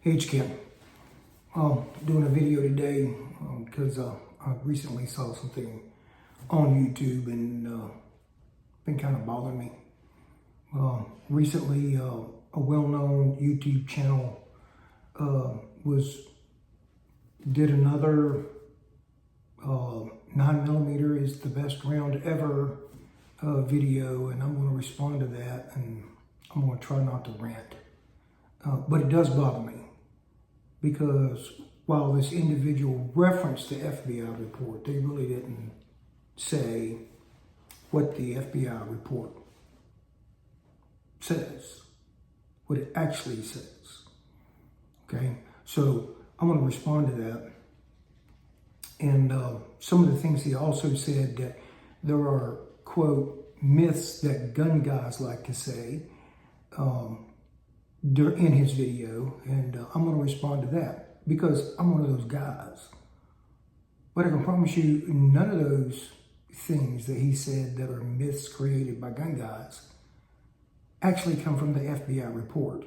Hey, it's Kim. Doing a video today because I recently saw something on YouTube and been kind of bothering me. Recently, a well-known YouTube channel did another 9mm is the best round ever video, and I'm going to respond to that, and I'm going to try not to rant. But it does bother me because while this individual referenced the FBI report, they really didn't say what the FBI report says, what it actually says. Okay, so I'm going to respond to that. And some of the things he also said, that there are, quote, myths that gun guys like to say in his video, and I'm going to respond to that because I'm one of those guys. But I can promise you, none of those things that he said that are myths created by gun guys actually come from the FBI report.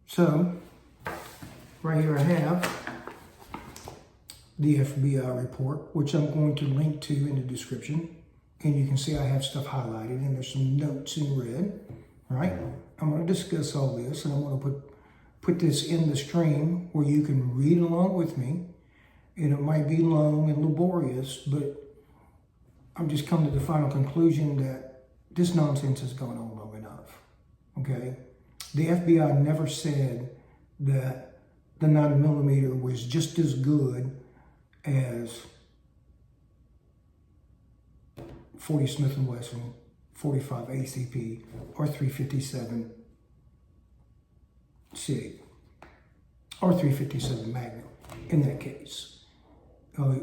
So, right here I have the FBI report, which I'm going to link to in the description. And you can see I have stuff highlighted and there's some notes in red, right? I'm going to discuss all this, and I'm going to put this in the stream where you can read along with me. And it might be long and laborious, but I'm just coming to the final conclusion that this nonsense has gone on long enough, okay? The FBI never said that the 9mm was just as good as 40 Smith & Wesson, 45 ACP, or 357 SIG, or 357 Magnum in that case.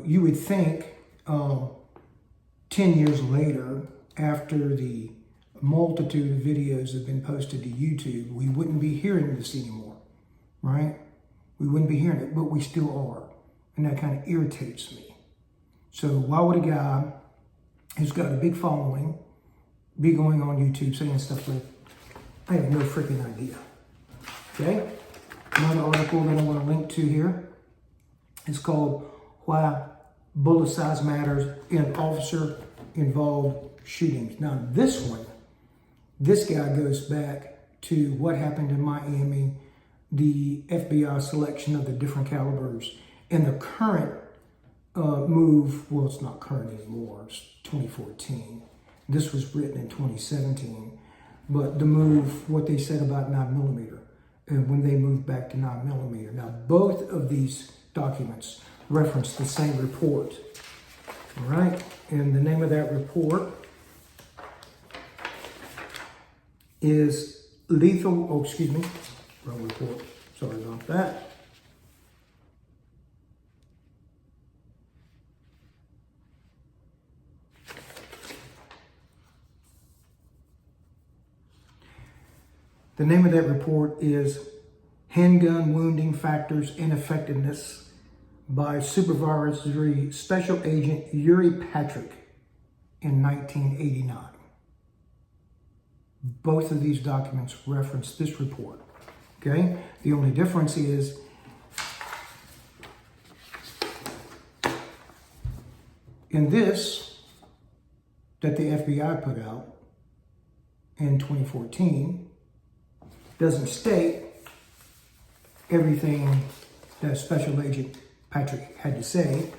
You would think 10 years later, after the multitude of videos have been posted to YouTube, we wouldn't be hearing this anymore, right? We wouldn't be hearing it, but we still are. And that kind of irritates me. So why would a guy who's got a big following be going on YouTube saying stuff like, I have no freaking idea. Okay? Another article that I'm going to link to here is called Why Bullet Size Matters in Officer-Involved Shootings. Now this guy goes back to what happened in Miami, the FBI selection of the different calibers, and the current move. Well, it's not current anymore, it's 2014. This was written in 2017. But the move, what they said about 9mm, and when they moved back to 9mm. Now, both of these documents reference the same report. All right, and the name of that report is Lethal, oh, excuse me, wrong report, sorry about that. The name of that report is Handgun Wounding Factors and Effectiveness by Supervisory Special Agent Yuri Patrick in 1989. Both of these documents reference this report, okay? The only difference is in this that the FBI put out in 2014, doesn't state everything that Special Agent Patrick had to say,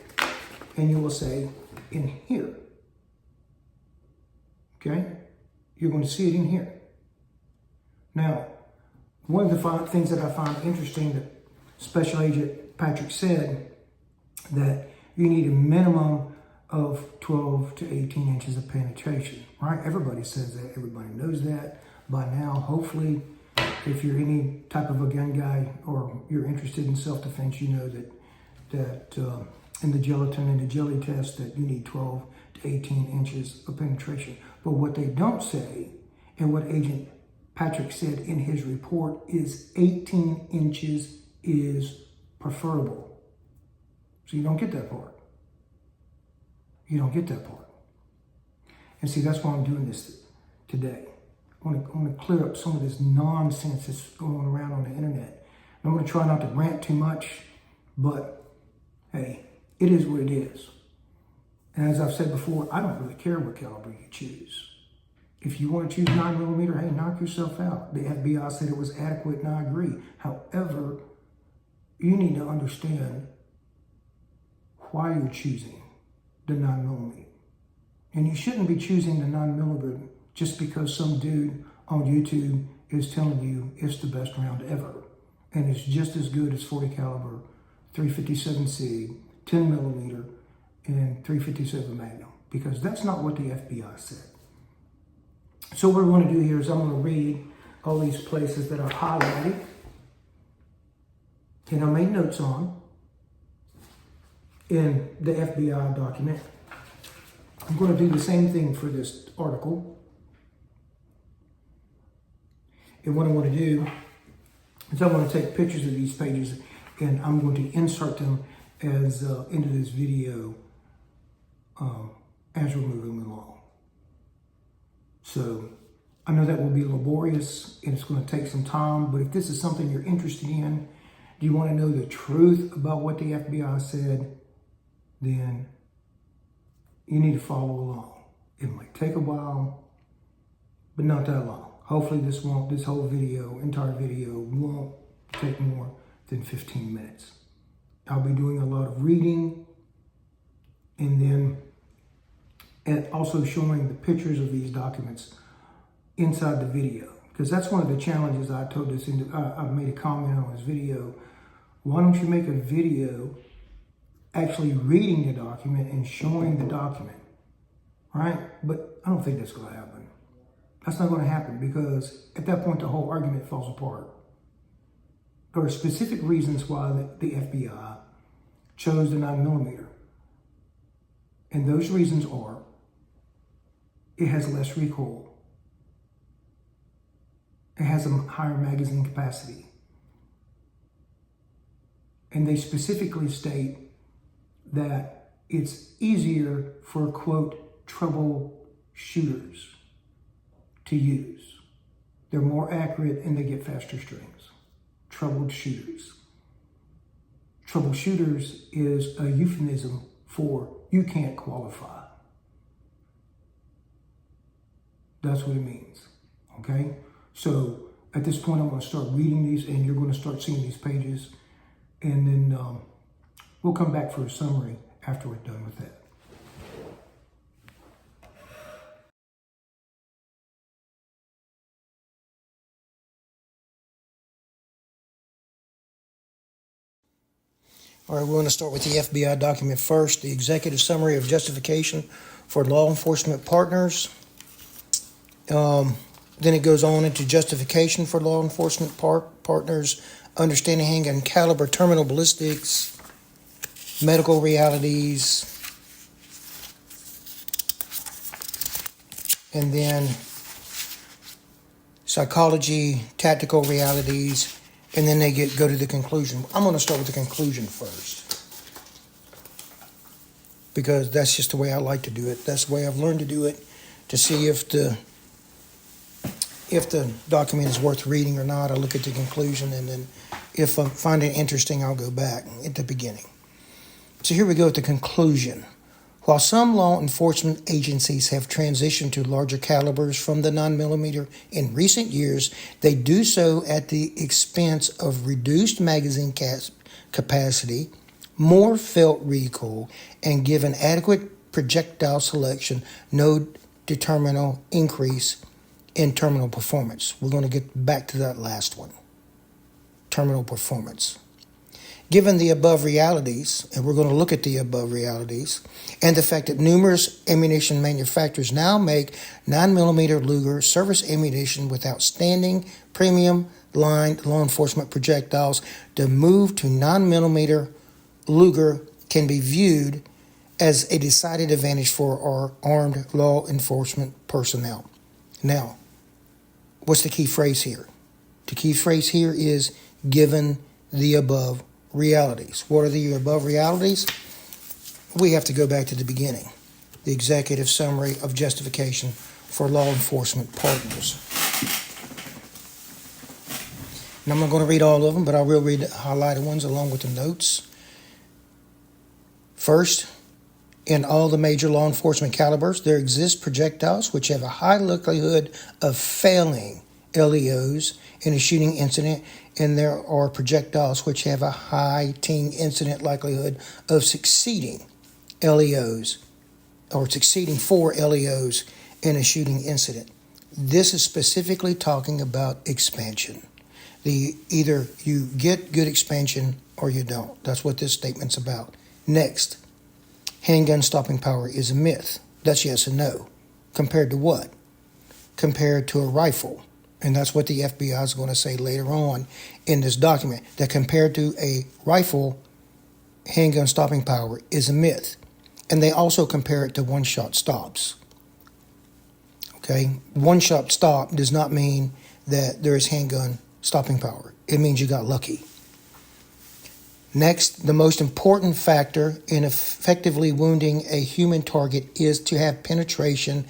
and you will say in here, okay? You're going to see it in here. Now, one of the things that I find interesting that Special Agent Patrick said, that you need a minimum of 12 to 18 inches of penetration, right? Everybody says that, everybody knows that by now, hopefully. If you're any type of a gun guy or you're interested in self-defense, you know that in the gelatin and the jelly test that you need 12 to 18 inches of penetration. But what they don't say, and what Agent Patrick said in his report, is 18 inches is preferable. So you don't get that part. You don't get that part. And see, that's why I'm doing this today. I want to clear up some of this nonsense that's going around on the internet I'm going to try not to rant too much, but hey, it is what it is. And as I've said before, I don't really care what caliber you choose. If you want to choose 9mm, hey, knock yourself out. The FBI said it was adequate, and I agree. However, you need to understand why you're choosing the 9mm. And you shouldn't be choosing the 9mm just because some dude on YouTube is telling you it's the best round ever. And it's just as good as 40 caliber, 357 SIG, 10mm, and 357 Magnum. Because that's not what the FBI said. So what we're going to do here is I'm going to read all these places that are highlighted and I made notes on in the FBI document. I'm going to do the same thing for this article. And what I want to do is I want to take pictures of these pages and I'm going to insert them as into this video as we're moving along. So I know that will be laborious and it's going to take some time, but if this is something you're interested in, do you want to know the truth about what the FBI said, then you need to follow along. It might take a while, but not that long. Hopefully this whole video, entire video, won't take more than 15 minutes. I'll be doing a lot of reading and also showing the pictures of these documents inside the video. Because that's one of the challenges I told this, I made a comment on this video. Why don't you make a video actually reading the document and showing the document, right? But I don't think that's going to happen. That's not going to happen because at that point, the whole argument falls apart. There are specific reasons why the FBI chose the 9mm. And those reasons are, it has less recoil. It has a higher magazine capacity. And they specifically state that it's easier for, quote, troubleshooters to use. They're more accurate and they get faster strings. Troubleshooters. Troubleshooters is a euphemism for you can't qualify. That's what it means, okay? So at this point, I'm going to start reading these and you're going to start seeing these pages. And then we'll come back for a summary after we're done with that. All right, we're going to start with the FBI document first, the Executive Summary of Justification for Law Enforcement Partners. Then it goes on into justification for law enforcement partners, understanding handgun caliber, terminal ballistics, medical realities, and then psychology, tactical realities, and then they go to the conclusion. I'm going to start with the conclusion first because that's just the way I like to do it. That's the way I've learned to do it, to see if the document is worth reading or not. I look at the conclusion, and then if I find it interesting, I'll go back at the beginning. So here we go at the conclusion. While some law enforcement agencies have transitioned to larger calibers from the 9mm in recent years, they do so at the expense of reduced magazine capacity, more felt recoil, and given adequate projectile selection, no determinable increase in terminal performance. We're going to get back to that last one. Terminal performance. Given the above realities, and we're going to look at the above realities, and the fact that numerous ammunition manufacturers now make 9mm Luger service ammunition with outstanding premium line law enforcement projectiles, the move to 9mm Luger can be viewed as a decided advantage for our armed law enforcement personnel. Now, what's the key phrase here? The key phrase here is given the above realities. What are the above realities? We have to go back to the beginning. The Executive Summary of Justification for Law Enforcement Partners. And I'm not going to read all of them, but I will read the highlighted ones along with the notes. First, in all the major law enforcement calibers, there exist projectiles which have a high likelihood of failing LEOs in a shooting incident, and there are projectiles which have a high teen incident likelihood of succeeding LEOs or succeeding 4 LEOs in a shooting incident. This is specifically talking about expansion. Either you get good expansion or you don't. That's what this statement's about. Next, handgun stopping power is a myth. That's yes and no. Compared to what? Compared to a rifle. And that's what the FBI is going to say later on in this document, that compared to a rifle, handgun stopping power is a myth. And they also compare it to one-shot stops. Okay? One-shot stop does not mean that there is handgun stopping power. It means you got lucky. Next, the most important factor in effectively wounding a human target is to have penetration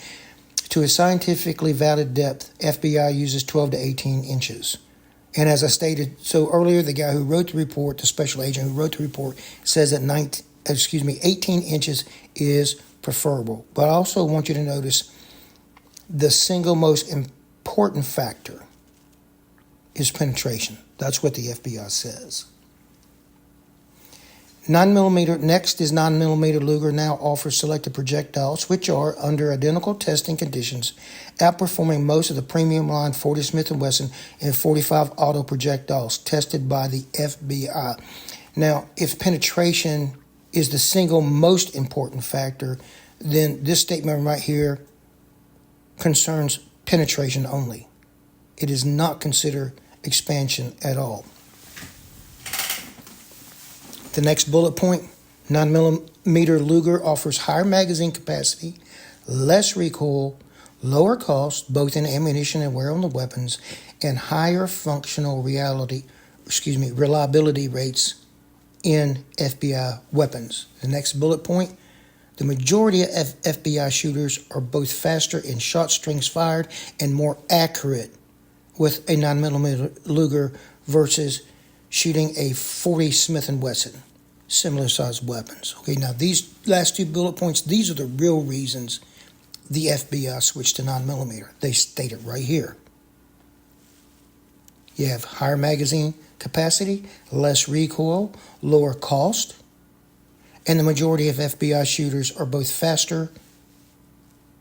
to a scientifically valid depth. FBI uses 12 to 18 inches. And as I stated so earlier, the guy who wrote the report, the special agent who wrote the report, says that 18 inches is preferable. But I also want you to notice the single most important factor is penetration. That's what the FBI says. 9mm, next is 9mm Luger now offers selected projectiles which are, under identical testing conditions, outperforming most of the premium line 40 Smith & Wesson and 45 auto projectiles tested by the FBI. Now, if penetration is the single most important factor, then this statement right here concerns penetration only. It is not considered expansion at all. The next bullet point, 9mm Luger offers higher magazine capacity, less recoil, lower cost, both in ammunition and wear on the weapons, and higher functional reliability rates in FBI weapons. The next bullet point, the majority of FBI shooters are both faster in shot strings fired and more accurate with a 9mm Luger versus shooting a 40 Smith & Wesson, similar sized weapons. Okay, now these last 2 bullet points, these are the real reasons the FBI switched to 9mm. They state it right here. You have higher magazine capacity, less recoil, lower cost, and the majority of FBI shooters are both faster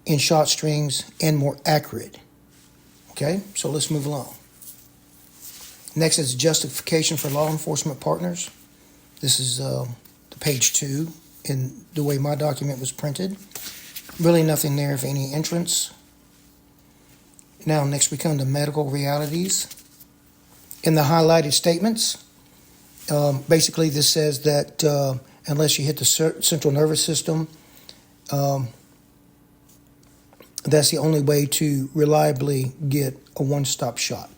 in shot strings and more accurate. Okay, so let's move along. Next is justification for law enforcement partners. This is the page 2 in the way my document was printed. Really nothing there of any entrance. Now, next we come to medical realities. In the highlighted statements, basically this says that unless you hit the central nervous system, that's the only way to reliably get a one-stop shot.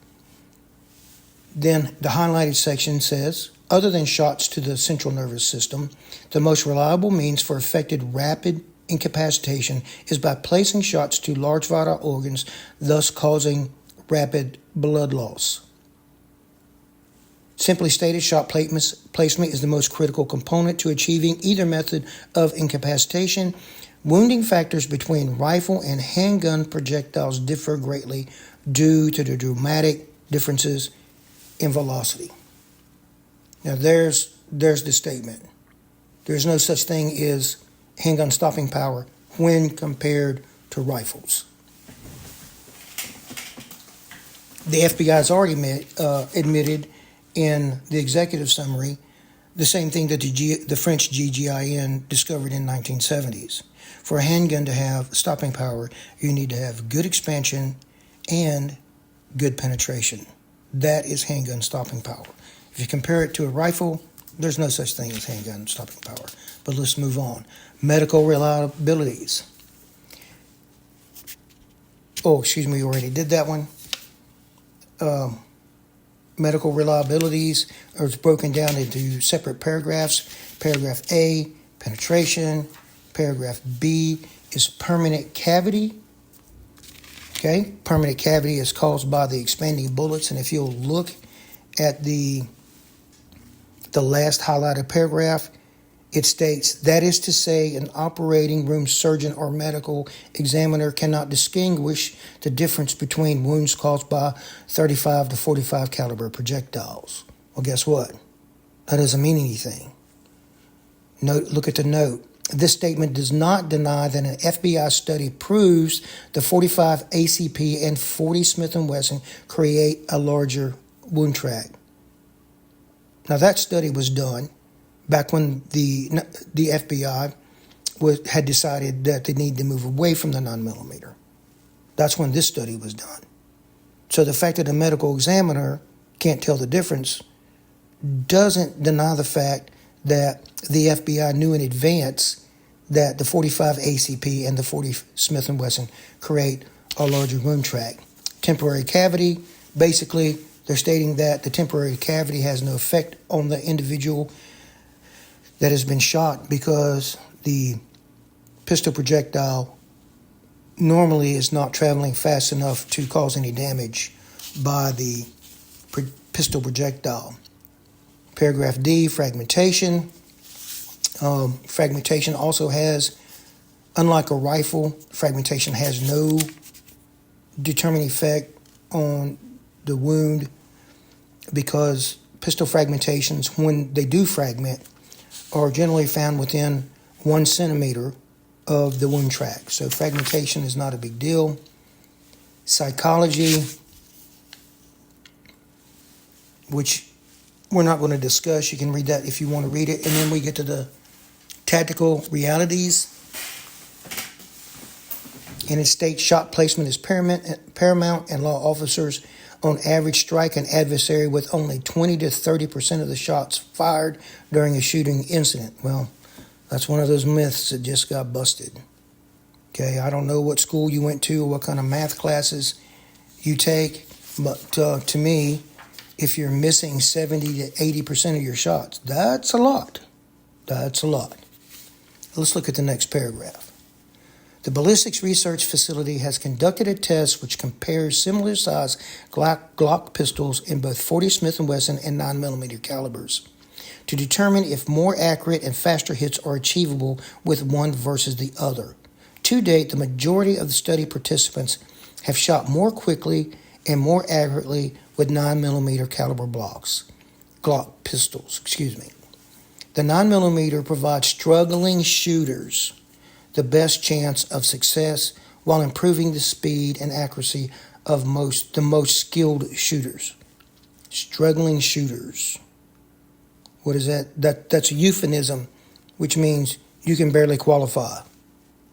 Then the highlighted section says, other than shots to the central nervous system, the most reliable means for effective rapid incapacitation is by placing shots to large vital organs, thus causing rapid blood loss. Simply stated, shot placement is the most critical component to achieving either method of incapacitation. Wounding factors between rifle and handgun projectiles differ greatly due to the dramatic differences in velocity. Now there's the statement. There's no such thing as handgun stopping power when compared to rifles. The FBI has already admitted in the executive summary the same thing that the French GGIN discovered in 1970s. For a handgun to have stopping power, you need to have good expansion and good penetration. That is handgun stopping power. If you compare it to a rifle, there's no such thing as handgun stopping power. But let's move on. Medical reliabilities. Oh, excuse me, we already did that one. Medical reliabilities are broken down into separate paragraphs. Paragraph A, penetration. Paragraph B is permanent cavity. Okay, permanent cavity is caused by the expanding bullets, and if you'll look at the last highlighted paragraph, it states, that is to say, an operating room surgeon or medical examiner cannot distinguish the difference between wounds caused by 35 to 45 caliber projectiles. Well, guess what? That doesn't mean anything. Look at the note. This statement does not deny that an FBI study proves the 45 ACP and 40 Smith & Wesson create a larger wound tract. Now, that study was done back when the FBI had decided that they need to move away from the 9mm. That's when this study was done. So the fact that a medical examiner can't tell the difference doesn't deny the fact that the FBI knew in advance that the 45 ACP and the 40 Smith & Wesson create a larger wound tract. Temporary cavity, basically, they're stating that the temporary cavity has no effect on the individual that has been shot because the pistol projectile normally is not traveling fast enough to cause any damage by the pistol projectile. Paragraph D, fragmentation. Fragmentation also has, unlike a rifle, fragmentation has no determining effect on the wound because pistol fragmentations, when they do fragment, are generally found within 1 centimeter of the wound tract. So fragmentation is not a big deal. Psychology, which we're not going to discuss. You can read that if you want to read it. And then we get to the tactical realities. And it states shot placement is paramount, and law officers on average strike an adversary with only 20 to 30% of the shots fired during a shooting incident. Well, that's one of those myths that just got busted. Okay, I don't know what school you went to or what kind of math classes you take, but to me, if you're missing 70 to 80% of your shots, that's a lot. That's a lot. Let's look at the next paragraph. The Ballistics Research Facility has conducted a test which compares similar size Glock pistols in both 40 Smith & Wesson and 9mm calibers to determine if more accurate and faster hits are achievable with one versus the other. To date, the majority of the study participants have shot more quickly and more accurately with 9mm caliber Glock pistols. The 9mm provides struggling shooters the best chance of success while improving the speed and accuracy of the most skilled shooters. Struggling shooters. What is that? That's a euphemism, which means you can barely qualify.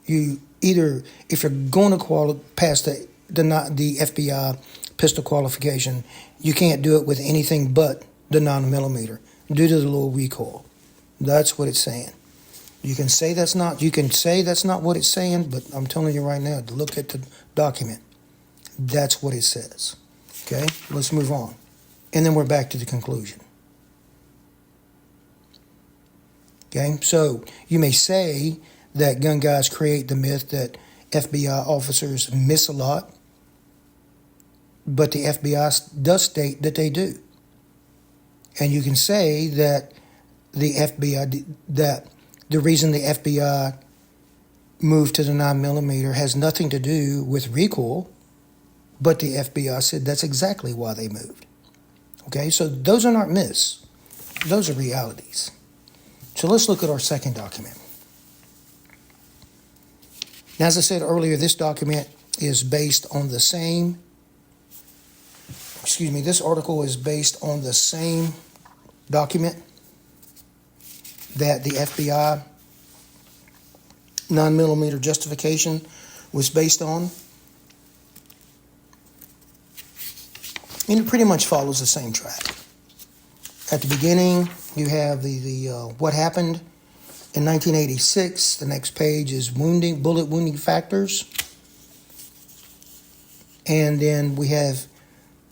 You either, if you're going to pass the FBI pistol qualification, you can't do it with anything but the 9mm due to the low recoil. That's what it's saying. You can say that's not what it's saying, but I'm telling you right now, to look at the document. That's what it says. Okay, let's move on. And then we're back to the conclusion. Okay, so you may say that gun guys create the myth that FBI officers miss a lot, but the FBI does state that they do. And you can say that the reason the FBI moved to the 9mm has nothing to do with recoil, but the FBI said that's exactly why they moved. Okay, so those are not myths. Those are realities. So let's look at our second document. Now, as I said earlier, this document is based on the same, this article is based on the same document that the FBI 9mm justification was based on. And it pretty much follows the same track. At the beginning, you have the what happened in 1986. The next page is bullet wounding factors. And then we have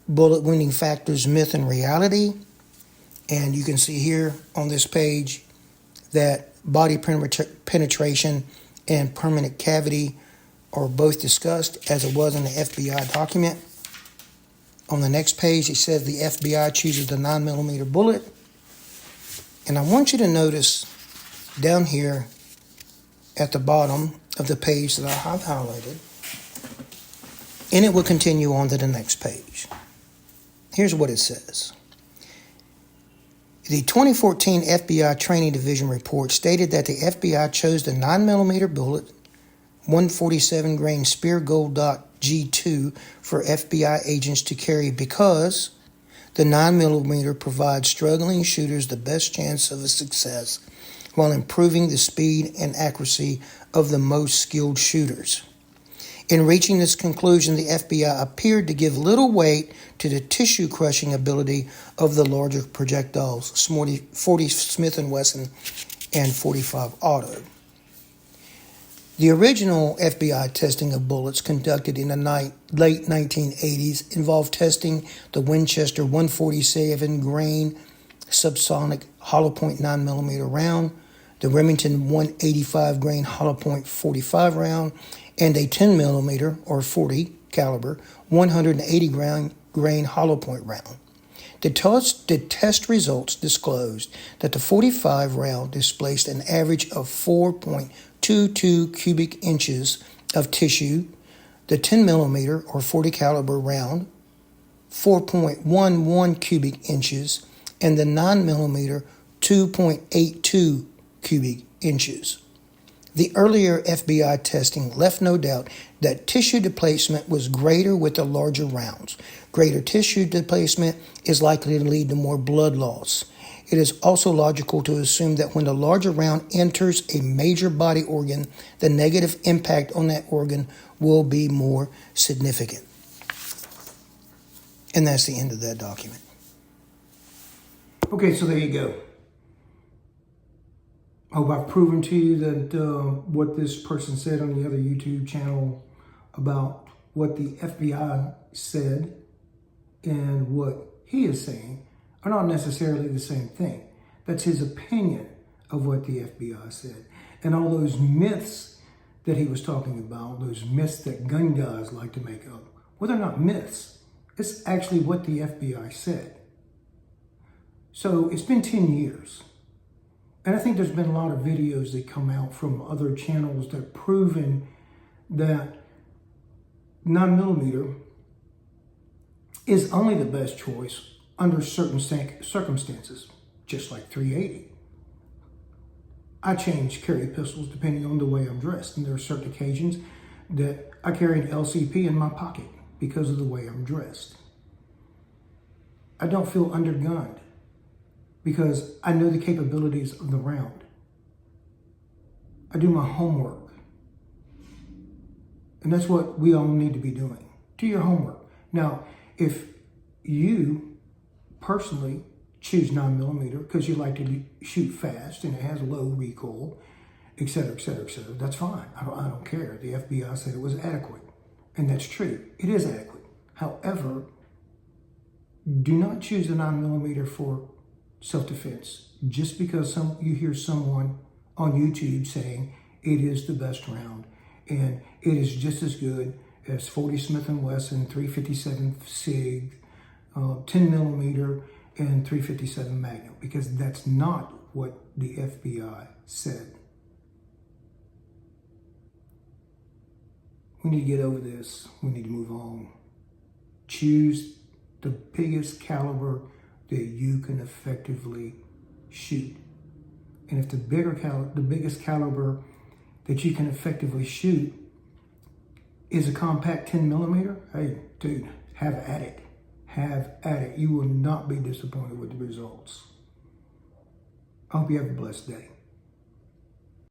bullet wounding factors, myth and reality. And you can see here on this page that body penetration and permanent cavity are both discussed as it was in the FBI document. On the next page, it says the FBI chooses the 9mm bullet. And I want you to notice down here at the bottom of the page that I have highlighted, and it will continue on to the next page. Here's what it says. The 2014 FBI Training Division report stated that the FBI chose the 9mm bullet, 147 grain Speer Gold Dot G2 for FBI agents to carry because the 9mm provides struggling shooters the best chance of a success while improving the speed and accuracy of the most skilled shooters. In reaching this conclusion, the FBI appeared to give little weight to the tissue-crushing ability of the larger projectiles, 40 Smith & Wesson and 45 Auto. The original FBI testing of bullets conducted in the late 1980s involved testing the Winchester 147 grain subsonic hollow point 9mm round, the Remington 185 grain hollow point 45 round, and a 10mm or 40 caliber 180 grain hollow point round. The test results disclosed that the 45 round displaced an average of 4.22 cubic inches of tissue, the 10mm or 40 caliber round 4.11 cubic inches, and the 9mm 2.82 cubic inches. The earlier FBI testing left no doubt that tissue displacement was greater with the larger rounds. Greater tissue displacement is likely to lead to more blood loss. It is also logical to assume that when the larger round enters a major body organ, the negative impact on that organ will be more significant. And that's the end of that document. Okay, so there you go. I hope I've proven to you that what this person said on the other YouTube channel about what the FBI said and what he is saying are not necessarily the same thing. That's his opinion of what the FBI said. And all those myths that he was talking about, those myths that gun guys like to make up, well, they're not myths. It's actually what the FBI said. So it's been 10 years. And I think there's been a lot of videos that come out from other channels that have proven that 9mm is only the best choice under certain circumstances, just like 380. I change carry pistols depending on the way I'm dressed, and there are certain occasions that I carry an LCP in my pocket because of the way I'm dressed. I don't feel undergunned because I know the capabilities of the round. I do my homework. And that's what we all need to be doing. Do your homework. Now, if you personally choose 9mm because you like to shoot fast and it has low recoil, et cetera, that's fine. I don't care. The FBI said it was adequate. And that's true. It is adequate. However, do not choose the 9mm for self-defense just because you hear someone on YouTube saying it is the best round and it is just as good as 40 Smith & Wesson, 357 SIG, 10mm, and 357 Magnum, because that's not what the FBI said. We need to get over this. We need to move on. Choose the biggest caliber that you can effectively shoot. And if the biggest caliber that you can effectively shoot is a compact 10mm, hey, dude, have at it. Have at it. You will not be disappointed with the results. I hope you have a blessed day.